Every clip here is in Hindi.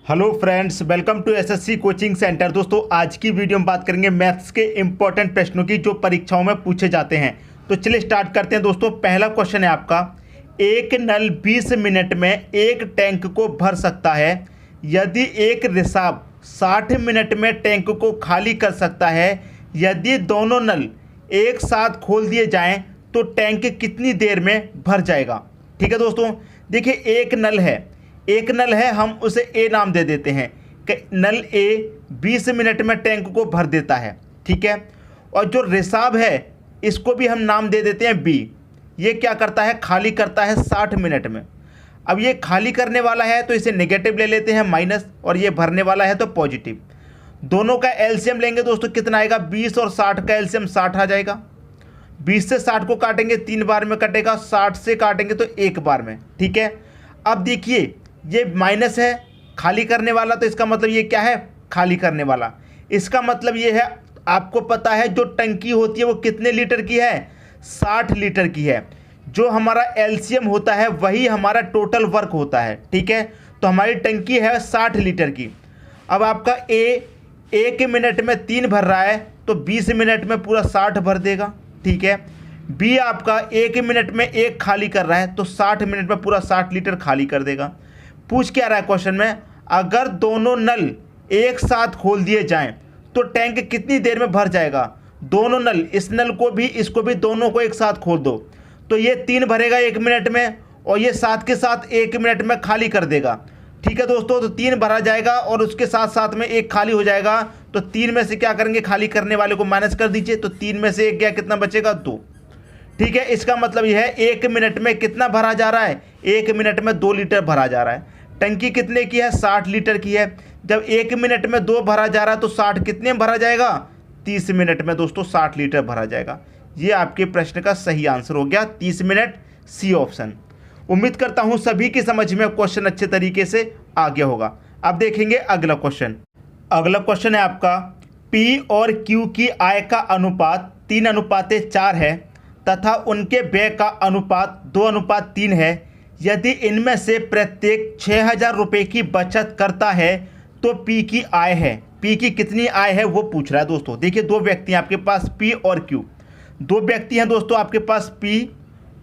Hello friends, welcome to SSC coaching centre. दोस्तों, आज की वीडियो में बात करेंगे मैथ्स के इंपॉर्टेंट प्रश्नों की जो परीक्षाओं में पूछे जाते हैं। तो चलिए स्टार्ट करते हैं। दोस्तों, पहला क्वेश्चन है आपका, एक नल 20 मिनट में एक टैंक को भर सकता है। यदि एक रिसाव 60 मिनट में टैंक को खाली कर सकता है। यदि दोनों नल एक साथ खोल दिए जाएं तो टैंक कितनी देर में भर जाएगा। ठीक है दोस्तों, देखिए एक नल है, हम उसे ए नाम दे देते हैं कि नल ए 20 मिनट में टैंक को भर देता है। ठीक है, और जो रिसाव है इसको भी हम नाम दे देते हैं बी। ये क्या करता है, खाली करता है 60 मिनट में। अब ये खाली करने वाला है तो इसे नेगेटिव ले लेते हैं माइनस, और ये भरने वाला है तो पॉजिटिव। दोनों का एलसीएम लेंगे दोस्तों, कितना आएगा, 20 और 60 का एलसीएम 60 आ जाएगा। 20 से 60 को काटेंगे 3 बार में कटेगा, 60 से काटेंगे तो 1 बार में। ठीक है, अब देखिए ये माइनस है खाली करने वाला, तो इसका मतलब ये क्या है, खाली करने वाला। इसका मतलब ये है, आपको पता है जो टंकी होती है वो कितने लीटर की है, 60 लीटर की है। जो हमारा एलसीएम होता है वही हमारा टोटल वर्क होता है। ठीक है, तो हमारी टंकी है 60 लीटर की। अब आपका ए 1 मिनट में 3 भर रहा है तो 20 मिनट में पूरा 60 भर देगा। ठीक है, बी आपका 1 मिनट में 1 खाली कर रहा है तो 60 मिनट में पूरा 60 लीटर खाली कर देगा। पूछ क्या रहा है क्वेश्चन में, अगर दोनों नल एक साथ खोल दिए जाएं तो टैंक कितनी देर में भर जाएगा। दोनों नल, इस नल को भी इसको भी, दोनों को एक साथ खोल दो तो ये 3 भरेगा 1 मिनट में, और ये साथ के साथ 1 मिनट में खाली कर देगा। ठीक है दोस्तों, तो 3 भरा जाएगा और उसके साथ साथ में 1 खाली हो जाएगा। तो 3 में से क्या करेंगे, खाली करने वाले को माइनस कर दीजिए, तो 3 में से 1 गया, कितना बचेगा, 2। ठीक है, इसका मतलब यह है 1 मिनट में कितना भरा जा रहा है, 1 मिनट में 2 लीटर भरा जा रहा है। टंकी कितने की है, 60 लीटर की है। जब 1 मिनट में 2 भरा जा रहा है तो 60 कितने में भरा जाएगा, 30 मिनट में दोस्तों 60 लीटर भरा जाएगा। ये आपके प्रश्न का सही आंसर हो गया, 30 मिनट, सी ऑप्शन। उम्मीद करता हूं सभी की समझ में क्वेश्चन अच्छे तरीके से आ गया होगा। अब देखेंगे अगला क्वेश्चन। अगला क्वेश्चन है आपका, पी और क्यू की आय का अनुपात 3:4 है तथा उनके व्यय का अनुपात 2:3 है। यदि इनमें से प्रत्येक 6000 रुपये की बचत करता है तो पी की आय है, पी की कितनी आय है वो पूछ रहा है दोस्तों। देखिए, दो व्यक्ति हैं आपके पास, पी और क्यू। दो व्यक्ति हैं दोस्तों आपके पास, पी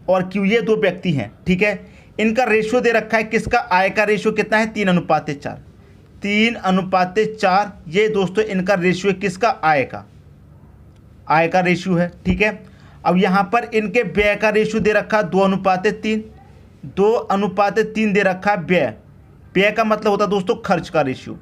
और क्यू, ये दो व्यक्ति हैं। ठीक है, इनका रेशियो दे रखा है, किसका, आय का रेशियो कितना है, 3:4। 3:4 ये दोस्तों इनका रेशियो है, किसका, आय का रेशियो है। ठीक है, अब यहाँ पर इनके व्यय का रेशियो दे रखा है 2:3। 2:3 दे रखा है व्यय का मतलब होता है दोस्तों खर्च का रेशियो।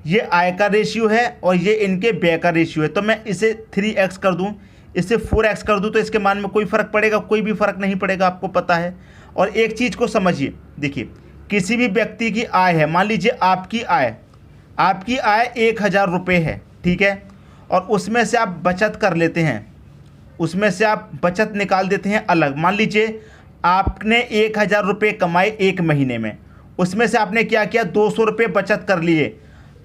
ये आय का रेशियो है और ये इनके व्यय का रेशियो है। तो मैं इसे 3x कर दूं, इसे 4x कर दूं, तो इसके मान में कोई फ़र्क पड़ेगा, कोई भी फ़र्क नहीं पड़ेगा, आपको पता है। और एक चीज़ को समझिए, देखिए किसी भी व्यक्ति की आय है, मान लीजिए आपकी आय 1000 रुपये है। ठीक है, और उसमें से आप बचत कर लेते हैं, उसमें से आप बचत निकाल देते हैं अलग। मान लीजिए आपने 1000 रुपये कमाए 1 महीने में, उसमें से आपने क्या किया, 200 रुपये बचत कर लिए।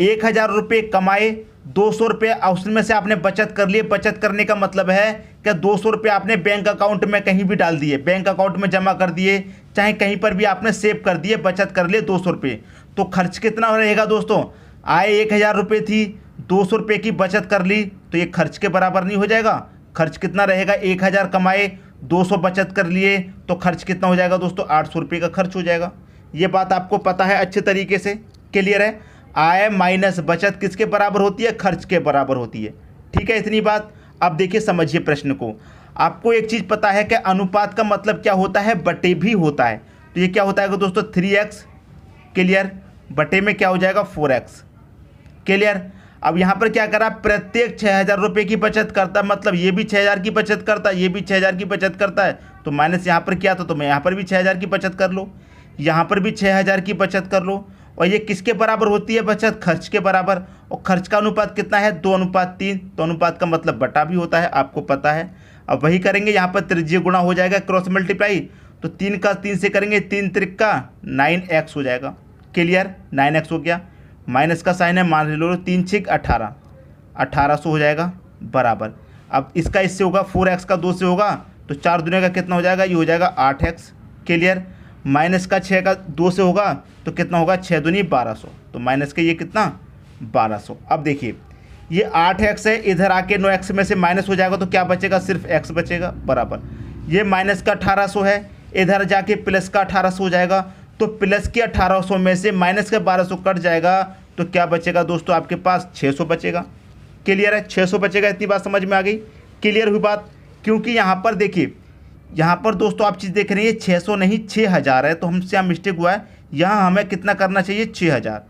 1000 रुपये कमाए, 200 रुपये उसमें से आपने बचत कर लिए। बचत करने का मतलब है कि 200 रुपये आपने बैंक अकाउंट में कहीं भी डाल दिए, बैंक अकाउंट में जमा कर दिए, चाहे कहीं पर भी आपने सेव कर दिए, बचत कर लिए 200 रुपये। तो खर्च कितना रहेगा दोस्तों, आय 1000 रुपये थी, 200 रुपये की बचत कर ली, तो ये खर्च के बराबर नहीं हो जाएगा। खर्च कितना रहेगा, 1000 कमाए, 200 बचत कर लिए, तो खर्च कितना हो जाएगा दोस्तों, 800 रुपये का खर्च हो जाएगा। ये बात आपको पता है अच्छे तरीके से, क्लियर है। आय माइनस बचत किसके बराबर होती है, खर्च के बराबर होती है। ठीक है, इतनी बात। अब देखिए समझिए प्रश्न को। आपको एक चीज़ पता है कि अनुपात का मतलब क्या होता है, बटे भी होता है। तो ये क्या होता है दोस्तों, 3x, क्लियर, बटे में क्या हो जाएगा, 4x, क्लियर। अब यहाँ पर क्या करा, प्रत्येक 6000 रुपये की बचत करता, मतलब ये भी 6000 की बचत करता, ये भी 6000 की बचत करता है, तो माइनस यहाँ पर क्या था, तो मैं यहाँ पर भी 6000 की बचत कर लो, यहाँ पर भी 6000 की बचत कर लो। और ये किसके बराबर होती है बचत, खर्च के बराबर। और खर्च का अनुपात कितना है, 2:3। तो अनुपात का मतलब बटा भी होता है, आपको पता है। अब वही करेंगे, यहाँ पर त्रिज्यीय गुणा हो जाएगा, क्रॉस मल्टीप्लाई, तो 3 का 3 से करेंगे, 3 त्रिका 9x हो जाएगा, क्लियर, 9x हो गया। माइनस का साइन है, मान लो 3 6 18, 1800 हो जाएगा बराबर। अब इसका इससे होगा, 4x का 2 से होगा, तो 4 दूनी का कितना हो जाएगा, ये हो जाएगा 8x, क्लियर। माइनस का 6 का 2 से होगा तो कितना होगा, 6 दूनी 1200, तो माइनस का ये कितना 1200। अब देखिए ये 8x है, इधर आके 9x में से माइनस हो जाएगा तो क्या बचेगा, सिर्फ x बचेगा बराबर। ये माइनस का 1800 है, इधर जाके प्लस का 1800 हो जाएगा, तो प्लस के 1800 में से माइनस का 1200 कट जाएगा तो क्या बचेगा दोस्तों, आपके पास 600 बचेगा। क्लियर है, 600 बचेगा। इतनी बात समझ में आ गई, क्लियर हुई बात। क्योंकि यहाँ पर देखिए, यहाँ पर दोस्तों आप चीज़ देख रहे हैं 600 नहीं 6000 है, तो हमसे यहाँ मिस्टेक हुआ है। यहाँ हमें कितना करना चाहिए, 6000।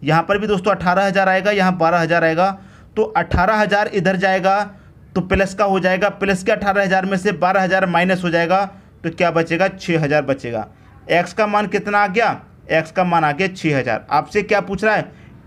यहाँ पर भी दोस्तों 18000 आएगा, यहाँ 12000 आएगा, तो 18000 इधर जाएगा तो प्लस का हो जाएगा, प्लस के 18000 में से 12000 माइनस हो जाएगा तो क्या बचेगा, 6000 बचेगा। एक्स का मान कितना आ गया, एक्स का मान आ गया 6000। आपसे क्या पूछ रहा है,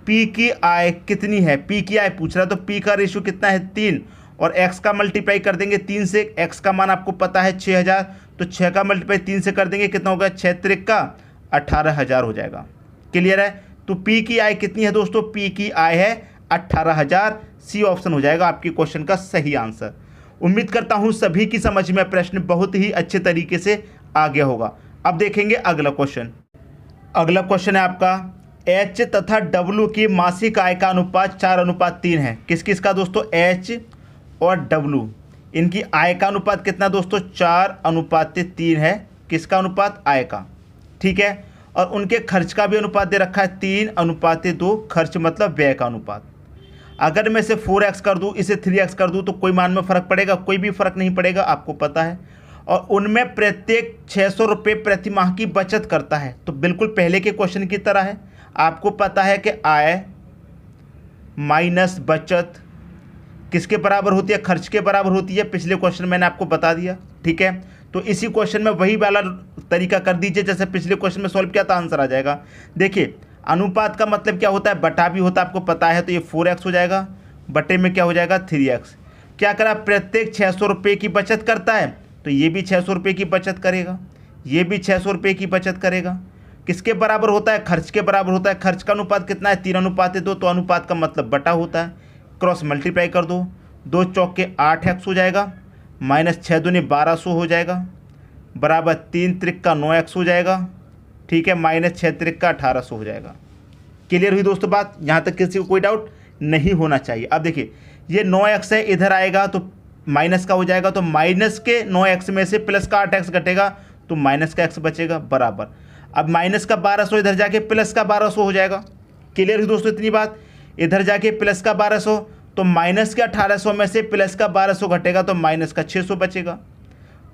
पी की आय कितनी है, पी की आय पूछ रहा है, तो पी का रेशियो कितना है 3, और एक्स का मल्टीप्लाई कर देंगे 3 से। एक्स का मान आपको पता है 6000, तो 6 का मल्टीप्लाई 3 से कर देंगे, कितना होगा, 6 त्रिक का 18000 हो जाएगा। क्लियर है, तो पी की आय कितनी है दोस्तों, पी की आय है 18000। सी ऑप्शन हो जाएगा आपके क्वेश्चन का सही आंसर। उम्मीद करता हूं सभी की समझ में प्रश्न बहुत ही अच्छे तरीके से आ गया होगा। अब देखेंगे अगला क्वेश्चन। अगला क्वेश्चन है आपका, एच तथा डब्लू की मासिक आय का अनुपात 4:3 है। किस किस का दोस्तों, एच और डब्लू, इनकी आय का अनुपात कितना दोस्तों, 4:3 है। किसका अनुपात, आय का, ठीक है। और उनके खर्च का भी अनुपात दे रखा है 3:2, खर्च मतलब व्यय का अनुपात। अगर मैं इसे 4x कर दूं, इसे 3x कर दूं, तो कोई मान में फ़र्क पड़ेगा, कोई भी फ़र्क नहीं पड़ेगा, आपको पता है। और उनमें प्रत्येक 600 रुपये प्रति माह की बचत करता है, तो बिल्कुल पहले के क्वेश्चन की तरह है। आपको पता है कि आय माइनस बचत किसके बराबर होती है, खर्च के बराबर होती है। पिछले क्वेश्चन मैंने आपको बता दिया, ठीक है। तो इसी क्वेश्चन में वही वाला तरीका कर दीजिए जैसे पिछले क्वेश्चन में सॉल्व किया था, आंसर आ जाएगा। देखिए अनुपात का मतलब क्या होता है, बटा भी होता है, आपको पता है। तो ये 4x हो जाएगा, बटे में क्या हो जाएगा 3x। क्या करा, प्रत्येक 600 रुपये की बचत करता है, तो ये भी 600 रुपये की बचत करेगा, ये भी 600 रुपये की बचत करेगा। किसके बराबर होता है, खर्च के बराबर होता है। खर्च का अनुपात कितना है, 3:2, तो अनुपात का मतलब बटा होता है। क्रॉस मल्टीप्लाई कर दो, 2 चौके 8x हो जाएगा, माइनस 6 दूनी 1200 हो जाएगा, बराबर 3 त्रिक का 9x हो जाएगा, ठीक है, माइनस 6 त्रिक का 1800 हो जाएगा। क्लियर हुई दोस्तों बात, यहाँ तक किसी को कोई डाउट नहीं होना चाहिए। अब देखिए ये 9x है, इधर आएगा तो माइनस का हो जाएगा, तो माइनस के 9x में से प्लस का 8x घटेगा तो माइनस का x बचेगा बराबर। अब माइनस का 1200 इधर जाके प्लस का 1200 हो जाएगा। क्लियर हुई दोस्तों इतनी बात, इधर जाके प्लस का 1200, तो माइनस के 1800 में से प्लस का 1200 घटेगा तो माइनस का 600 बचेगा।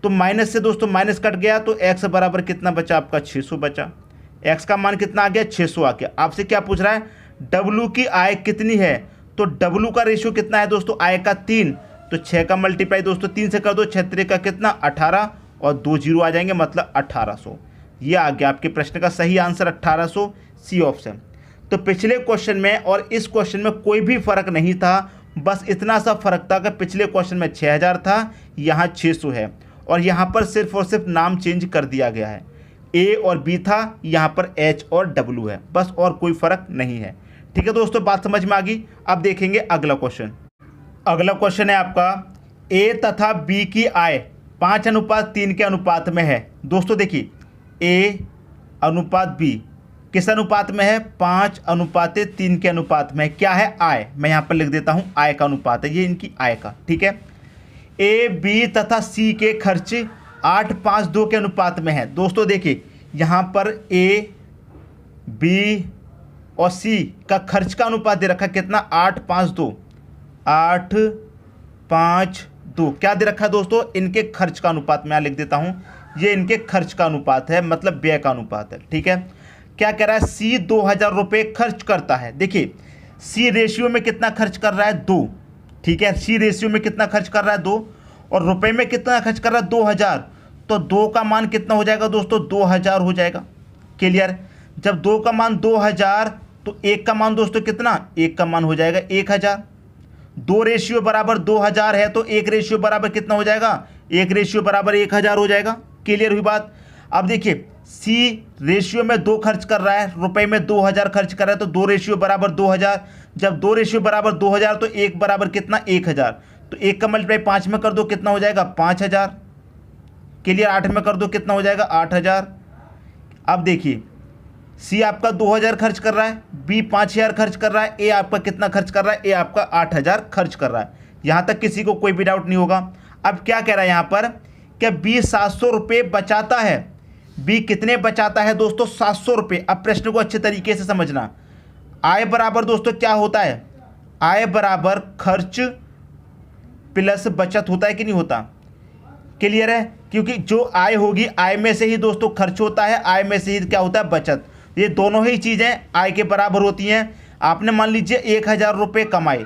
तो माइनस से दोस्तों माइनस कट गया तो x बराबर कितना बचा, आपका 600 बचा। x का मान कितना आ गया, 600 आ गया। आपसे क्या पूछ रहा है, डब्लू की आय कितनी है, तो डब्लू का रेशियो कितना है दोस्तों, आय का 3, तो 6 का मल्टीप्लाई दोस्तों 3 से कर दो, 6 त्रिक का कितना 18, और 2 जीरो आ जाएंगे, मतलब 1800। ये आ गया आपके प्रश्न का सही आंसर 1800, सी ऑप्शन। तो पिछले क्वेश्चन में और इस क्वेश्चन में कोई भी फर्क नहीं था, बस इतना सा फर्क था कि पिछले क्वेश्चन में 6000 था, यहाँ 600 है, और यहाँ पर सिर्फ और सिर्फ नाम चेंज कर दिया गया है। ए और बी था, यहाँ पर एच और डब्लू है, बस, और कोई फर्क नहीं है। ठीक है दोस्तों, बात समझ में आ गई। अब देखेंगे अगला क्वेश्चन। अगला क्वेश्चन है आपका, ए तथा बी की आय 5:3 के अनुपात में है। दोस्तों देखिए ए अनुपात बी किस अनुपात में है, 5:3 के अनुपात में। क्या है, आय। मैं यहाँ पर लिख देता हूँ, आय का अनुपात है, ये इनकी आय का, ठीक है। ए बी तथा सी के खर्च 8:5:2 के अनुपात में है। दोस्तों देखिए यहाँ पर ए बी और सी का खर्च का अनुपात दे रखा है कितना, 8:5:2, 8:5:2 क्या दे रखा है दोस्तों, इनके खर्च का अनुपात। मैं लिख देता हूँ, ये इनके खर्च का अनुपात है, मतलब व्यय का अनुपात है, ठीक है। क्या कह रहा है, सी 2000 रुपये खर्च करता है। देखिए सी रेशियो में कितना खर्च कर रहा है, 2, ठीक है। सी रेशियो में कितना खर्च कर रहा है, 2, और रुपए में कितना खर्च कर रहा है, 2000, तो 2 का मान कितना हो जाएगा दोस्तों, 2000 हो जाएगा। क्लियर। जब 2 का मान 2000 तो 1 का मान दोस्तों कितना, 1 का मान हो जाएगा 1000। 2 रेशियो बराबर 2000 है तो 1 रेशियो बराबर कितना हो जाएगा, 1 रेशियो बराबर 1000 हो जाएगा। क्लियर हुई बात। अब देखिए सी रेशियो में 2 खर्च कर रहा है, रुपए में 2000 खर्च कर रहा है, तो 2 रेशियो बराबर 2000। जब 2 रेशियो बराबर 2000 तो 1 बराबर कितना, 1000, तो 1 का मल्टीप्लाई 5 में कर दो, कितना हो जाएगा 5000। क्लियर। 8 में कर दो, कितना हो जाएगा 8000। अब देखिए सी आपका 2000 खर्च कर रहा है, बी 5000 खर्च कर रहा है, ए आपका कितना खर्च कर रहा है, ए आपका 8000 खर्च कर रहा है। यहाँ तक किसी को कोई भी डाउट नहीं होगा। अब क्या कह रहा है यहाँ पर, क्या बी 700 रुपये बचाता है। बी कितने बचाता है दोस्तों, 700 रुपये। अब प्रश्न को अच्छे तरीके से समझना। आय बराबर दोस्तों क्या होता है, आय बराबर खर्च प्लस बचत होता है कि नहीं होता। क्लियर है, क्योंकि जो आय होगी आय में से ही दोस्तों खर्च होता है, आय में से ही क्या होता है बचत। ये दोनों ही चीज़ें आय के बराबर होती हैं। आपने मान लीजिए 1000 रुपये कमाए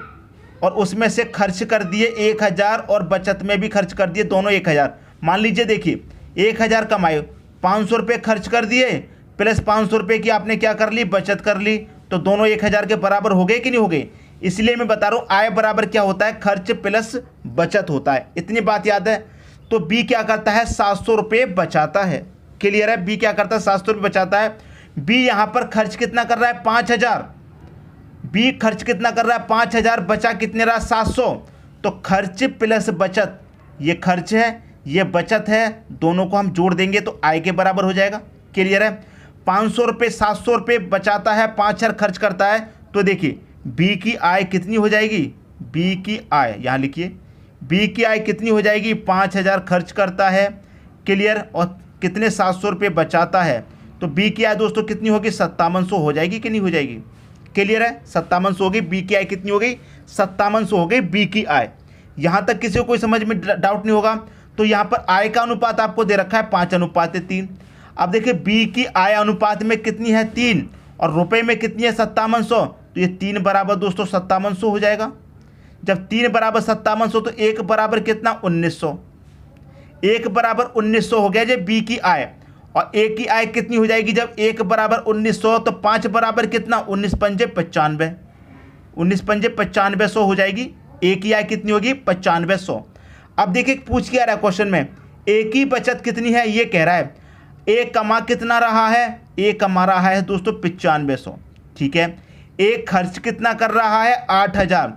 और उसमें से खर्च कर दिए 1000 और बचत में भी खर्च कर दिए, दोनों 1000। मान लीजिए देखिए 1000 कमाए, 500 रुपये खर्च कर दिए प्लस 500 रुपये की आपने क्या कर ली, बचत कर ली, तो दोनों 1000 के बराबर हो गए कि नहीं हो गए। इसलिए मैं बता रहा हूँ आय बराबर क्या होता है, खर्च प्लस बचत होता है। इतनी बात याद है। तो बी क्या करता है, 700 रुपये बचाता है। क्लियर है, बी क्या करता है, 700 रुपये बचाता है। बी यहाँ पर खर्च कितना कर रहा है, 5000। बी खर्च कितना कर रहा है, 5000, बचा कितने रहा, 700। तो खर्च प्लस बचत, ये खर्च है ये बचत है, दोनों को हम जोड़ देंगे तो आय के बराबर हो जाएगा। क्लियर है, 500 रुपये 700 रुपये बचाता है, 5000 खर्च करता है। तो देखिए बी की आय कितनी हो जाएगी, बी की आय यहाँ लिखिए, बी की आय कितनी हो जाएगी, 5000 खर्च करता है। क्लियर, और कितने 700 रुपये बचाता है। तो बी की आय दोस्तों कितनी होगी, 5700 हो जाएगी कि नहीं हो जाएगी। क्लियर है, 5700 होगी। बी की आय कितनी हो गई, 5700 हो गई बी की आय। यहाँ तक किसी को कोई समझ में डाउट नहीं होगा। तो यहाँ पर आय का अनुपात आपको दे रखा है 5:3। अब देखिए बी की आय अनुपात में कितनी है, 3, और रुपए में कितनी है, 5700। तो ये 3 बराबर दोस्तों 5700 हो जाएगा। जब 3 बराबर 5700 तो 1 बराबर कितना, 1900। 1 बराबर 1900 हो गया जब बी की आय। और ए की आय कितनी हो जाएगी, जब 1 बराबर 1900 तो 5 बराबर कितना, 19 पंजे 95। 19 पंजे 9500 हो जाएगी। ए की आय कितनी होगी, 9500। अब देखिए पूछ क्या रहा है क्वेश्चन में, ए की बचत कितनी है, ये कह रहा है। ए कमा कितना रहा है, ए कमा रहा है दोस्तों 9500। ठीक है, ए खर्च कितना कर रहा है, 8000।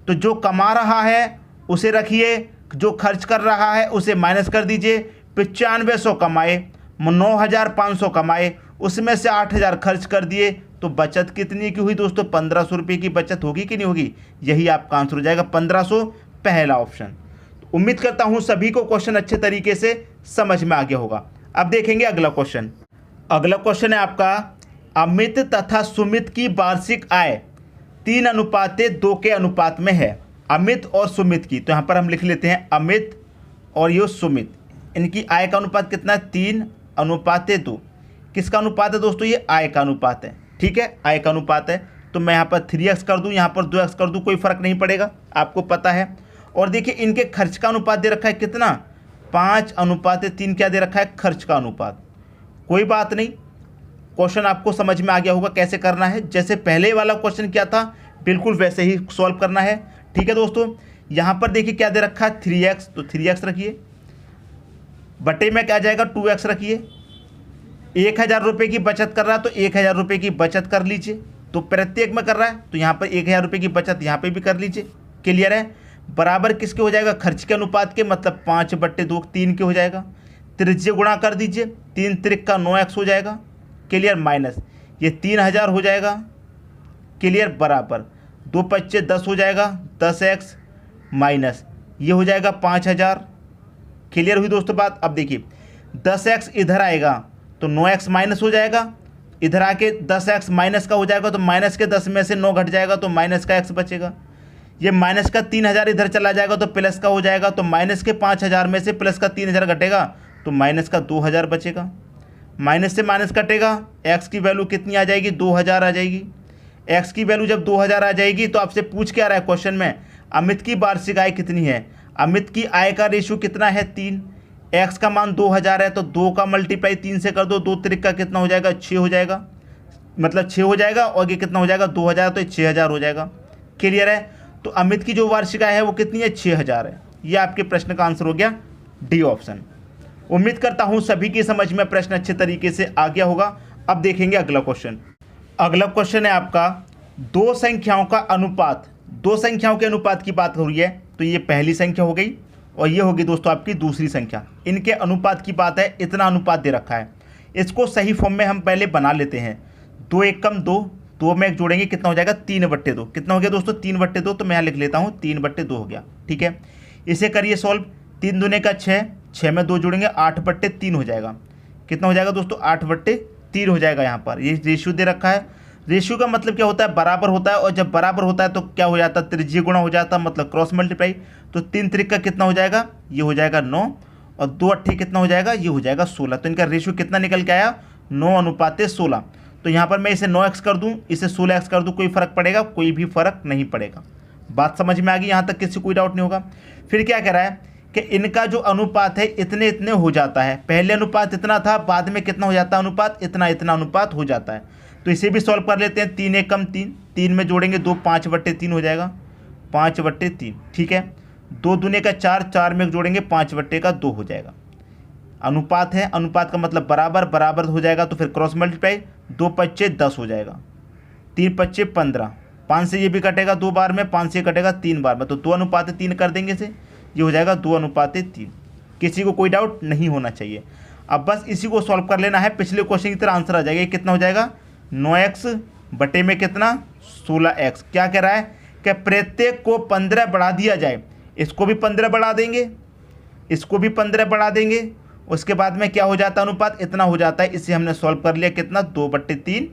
तो जो कमा रहा है उसे रखिए, जो खर्च कर रहा है उसे माइनस कर दीजिए। 9500 कमाए, 9500 कमाए, उसमें से 8000 खर्च कर दिए, तो बचत कितनी की हुई दोस्तों, 1500 रुपये की बचत होगी कि नहीं होगी। यही आपका आंसर हो जाएगा 1500, पहला ऑप्शन। उम्मीद करता हूं सभी को क्वेश्चन अच्छे तरीके से समझ में आ गया होगा। अब देखेंगे अगला क्वेश्चन। अगला क्वेश्चन है आपका, अमित तथा सुमित की वार्षिक आय 3:2 के अनुपात में है। अमित और सुमित की, तो यहाँ पर हम लिख लेते हैं अमित और ये सुमित, इनकी आय का अनुपात कितना है, 3:2। किसका अनुपात है दोस्तों, ये आय का अनुपात है। ठीक है, आय का अनुपात है। तो मैं यहाँ पर 3x कर दूँ, यहाँ पर 2x कर दूँ, कोई फ़र्क नहीं पड़ेगा, आपको पता है। और देखिए इनके खर्च का अनुपात दे रखा है कितना, 5:3 क्या दे रखा है, खर्च का अनुपात। कोई बात नहीं, क्वेश्चन आपको समझ में आ गया होगा कैसे करना है। जैसे पहले वाला क्वेश्चन क्या था बिल्कुल वैसे ही सॉल्व करना है। ठीक है दोस्तों, यहाँ पर देखिए क्या दे रखा है, 3x, तो 3x रखिए। बटे में क्या जाएगा, 2x रखिए। 1000 रुपये की बचत कर रहा है तो 1000 रुपये की बचत कर लीजिए। तो प्रत्येक में कर रहा है तो यहाँ पर 1000 रुपये की बचत यहाँ पे भी कर लीजिए। क्लियर है, बराबर किसके हो जाएगा, खर्च के अनुपात के, मतलब 5/2 3 के हो जाएगा। त्रिज्य गुणा कर दीजिए, 3 त्रिक का 9x हो जाएगा। क्लियर, माइनस ये 3000 हो जाएगा। क्लियर, बराबर 2 पच्चे 10 हो जाएगा, 10x माइनस ये हो जाएगा 5000। क्लियर हुई दोस्तों बात। अब देखिए 10x इधर आएगा तो 9x माइनस हो जाएगा, इधर आके 10x माइनस का हो जाएगा तो माइनस के 10 में से 9 घट जाएगा तो माइनस का x बचेगा। ये माइनस का 3000 इधर चला जाएगा तो प्लस का हो जाएगा, तो माइनस के 5000 में से प्लस का 3000 घटेगा तो माइनस का 2000 बचेगा। माइनस से माइनस कटेगा, x की वैल्यू कितनी आ जाएगी, 2000 आ जाएगी। x की वैल्यू जब 2000 आ जाएगी तो आपसे पूछ क्या रहा है क्वेश्चन में, अमित की वार्षिक आय कितनी है। अमित की आय का रेशियो कितना है, 3। x का मान 2000 है तो 2 का मल्टीप्लाई 3 से कर दो, 2 त्रिक का कितना हो जाएगा, 6 हो जाएगा, मतलब 6 हो जाएगा। और ये कितना हो जाएगा, 2000, तो 6000 हो जाएगा। क्लियर है, तो अमित की जो वार्षिक आय है वो कितनी है, 6000 है। ये आपके प्रश्न का आंसर हो गया डी ऑप्शन। उम्मीद करता हूँ सभी की समझ में प्रश्न अच्छे तरीके से आ गया होगा। अब देखेंगे अगला क्वेश्चन। अगला क्वेश्चन है आपका, दो संख्याओं का अनुपात। दो संख्याओं के अनुपात की बात हो रही है, तो ये पहली संख्या हो गई और ये होगी दोस्तों आपकी दूसरी संख्या। इनके अनुपात की बात है, इतना अनुपात दे रखा है। इसको सही फॉर्म में हम पहले बना लेते हैं। 2 एक कम 2, 2 में 1 जोड़ेंगे कितना हो जाएगा 3/2। कितना हो गया दोस्तों 3/2, तो मैं यहाँ लिख लेता हूँ 3/2 हो गया। ठीक है, इसे करिए सॉल्व। 3 दूने का 6, 6 में 2 जोड़ेंगे 8/3 हो जाएगा। कितना हो जाएगा दोस्तों 8/3 हो जाएगा। यहाँ पर ये रेशियो दे रखा है। रेशियो का मतलब क्या होता है, बराबर होता है, और जब बराबर होता है तो क्या हो जाता है, त्रिज्यीय गुणा हो जाता है, मतलब क्रॉस मल्टीप्लाई। तो 3 त्रिक का कितना हो जाएगा, ये हो जाएगा 9, और 2 अट्ठे कितना हो जाएगा, ये हो जाएगा 16। तो इनका रेशियो कितना निकल के आया, 9:16। तो यहाँ पर मैं इसे 9x कर दूँ, इसे 16x कर दूँ, कोई फ़र्क पड़ेगा, कोई भी फ़र्क नहीं पड़ेगा। बात समझ में आ गई, यहाँ तक किसी कोई डाउट नहीं होगा। फिर क्या कह रहा है कि इनका जो अनुपात है इतने इतने हो जाता है। पहले अनुपात इतना था, बाद में कितना हो जाता है अनुपात, इतना इतना अनुपात हो जाता है। तो इसे भी सॉल्व कर लेते हैं। 3 एक कम 3, 3 में जोड़ेंगे 2, 5/3 हो जाएगा, 5/3। ठीक है, 2 दूने का 4, 4 में जोड़ेंगे 5/2 हो जाएगा। अनुपात है, अनुपात का मतलब बराबर, बराबर हो जाएगा तो फिर क्रॉस मल्टीप्लाई। 2 पच्चे 10 हो जाएगा, 3 पच्चे 15, 5 से ये भी कटेगा 2 बार में, 5 से कटेगा 3 बार में, तो 2:3 कर देंगे इसे, ये हो जाएगा 2:3। किसी को कोई डाउट नहीं होना चाहिए। अब बस इसी को सॉल्व कर लेना है, पिछले क्वेश्चन की तरह आंसर आ जाएगा। कितना हो जाएगा 9x बटे में कितना 16x। क्या कह रहा है कि प्रत्येक को 15 बढ़ा दिया जाए। इसको भी 15 बढ़ा देंगे, इसको भी 15 बढ़ा देंगे, उसके बाद में क्या हो जाता है अनुपात, इतना हो जाता है। इसे हमने सॉल्व कर लिया, कितना 2/3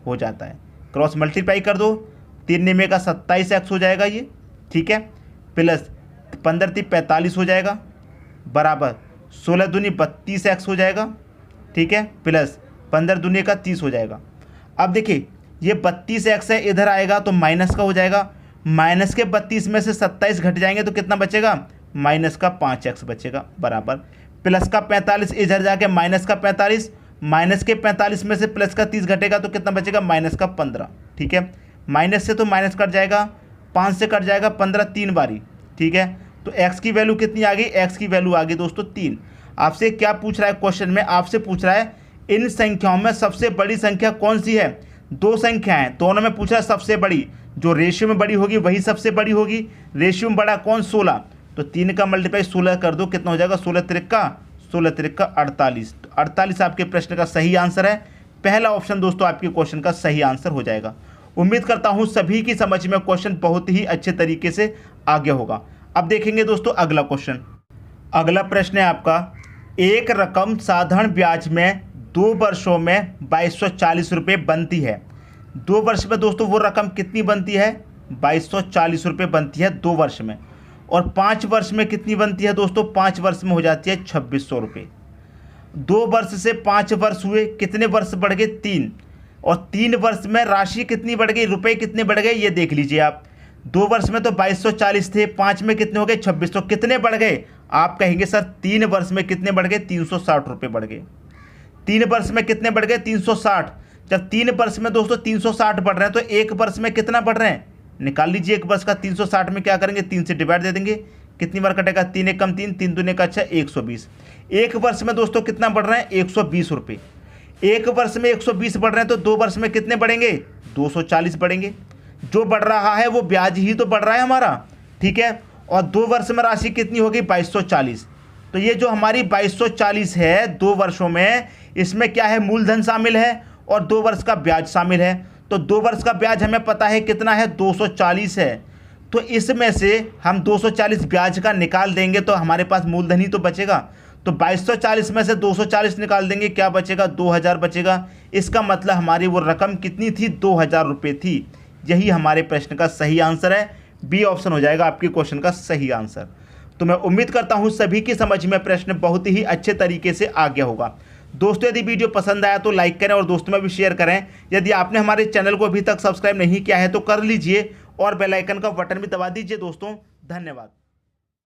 हो जाता है। क्रॉस मल्टीप्लाई कर दो, 3 निमे का 27x हो जाएगा ये। ठीक है, प्लस 15 3 45 हो जाएगा, बराबर 16 दूनी 32x हो जाएगा। ठीक है, प्लस 15 दूनी का 30 हो जाएगा। अब देखिए ये 32x है, इधर आएगा तो माइनस का हो जाएगा। माइनस के 32 में से 27 घट जाएंगे तो कितना बचेगा, माइनस का 5x बचेगा, बराबर प्लस का 45 इधर जाके माइनस का 45, माइनस के 45 में से प्लस का 30 घटेगा तो कितना बचेगा, माइनस का 15। ठीक है, माइनस से तो माइनस कट जाएगा, 5 से कट जाएगा 15 3 बारी। ठीक है, तो x की वैल्यू कितनी आ गई, x की वैल्यू आ गई दोस्तों 3। आपसे क्या पूछ रहा है क्वेश्चन में, आपसे पूछ रहा है इन संख्याओं में सबसे बड़ी संख्या कौन सी है। 2 संख्याएं, दोनों में पूछा सबसे बड़ी, जो रेशियो में बड़ी होगी वही सबसे बड़ी होगी। रेशियो में बड़ा कौन, 16। तो 3 का मल्टीप्लाई 16 कर दो, कितना हो जाएगा 16 त्रिका 48। तो 48 आपके प्रश्न का सही आंसर है। पहला ऑप्शन दोस्तों आपके क्वेश्चन का सही आंसर हो जाएगा। उम्मीद करता हूं सभी की समझ में क्वेश्चन बहुत ही अच्छे तरीके से आगे होगा। अब देखेंगे दोस्तों अगला क्वेश्चन। अगला प्रश्न है आपका, एक रकम साधारण ब्याज में 2 वर्षों में 2240 रुपये बनती है। 2 वर्ष में दोस्तों वो रकम कितनी बनती है, 2240 रुपये बनती है 2 वर्ष में। और 5 वर्ष में कितनी बनती है दोस्तों, 5 वर्ष में हो जाती है 2600 रुपये। 2 वर्ष से 5 वर्ष हुए, कितने वर्ष बढ़ गए 3, और 3 वर्ष में राशि कितनी बढ़ गई, रुपए कितने बढ़ गए, ये देख लीजिए आप। 2 वर्ष में तो 2240 थे, 5 में कितने हो गए 2600, कितने बढ़ गए, आप कहेंगे सर 3 वर्ष में कितने बढ़ गए, 360 रुपये बढ़ गए। 3 वर्ष में कितने बढ़ गए 360। जब 3 वर्ष में दोस्तों 360 बढ़ रहे हैं तो 1 वर्ष में कितना बढ़ रहे हैं, निकाल लीजिए। 1 वर्ष का 360 में क्या करेंगे, 3 से डिवाइड दे देंगे, कितनी बार कटेगा, 3 एक कम 3, 3 दूने का 6, 120। 1 वर्ष में दोस्तों कितना बढ़ रहे हैं 120 रुपये। 1 वर्ष में 120 बढ़ रहे हैं तो 2 वर्ष में कितने बढ़ेंगे, 240 बढ़ेंगे। जो बढ़ रहा है वो ब्याज ही तो बढ़ रहा है हमारा। ठीक है, और 2 वर्ष में राशि कितनी होगी 2240। तो ये जो हमारी 2240 है 2 वर्षों में, इसमें क्या है, मूलधन शामिल है और 2 वर्ष का ब्याज शामिल है। तो 2 वर्ष का ब्याज हमें पता है कितना है, 240 है। तो इसमें से हम 240 ब्याज का निकाल देंगे तो हमारे पास मूलधन ही तो बचेगा। तो 2240 में से 240 निकाल देंगे, क्या बचेगा, 2000 बचेगा। इसका मतलब हमारी वो रकम कितनी थी, 2000 रुपये थी। यही हमारे प्रश्न का सही आंसर है। बी ऑप्शन हो जाएगा आपके क्वेश्चन का सही आंसर। तो मैं उम्मीद करता हूं सभी की समझ में प्रश्न बहुत ही अच्छे तरीके से आ गया होगा। दोस्तों यदि वीडियो पसंद आया तो लाइक करें और दोस्तों में भी शेयर करें। यदि आपने हमारे चैनल को अभी तक सब्सक्राइब नहीं किया है तो कर लीजिए और बेल आइकन का बटन भी दबा दीजिए दोस्तों। धन्यवाद।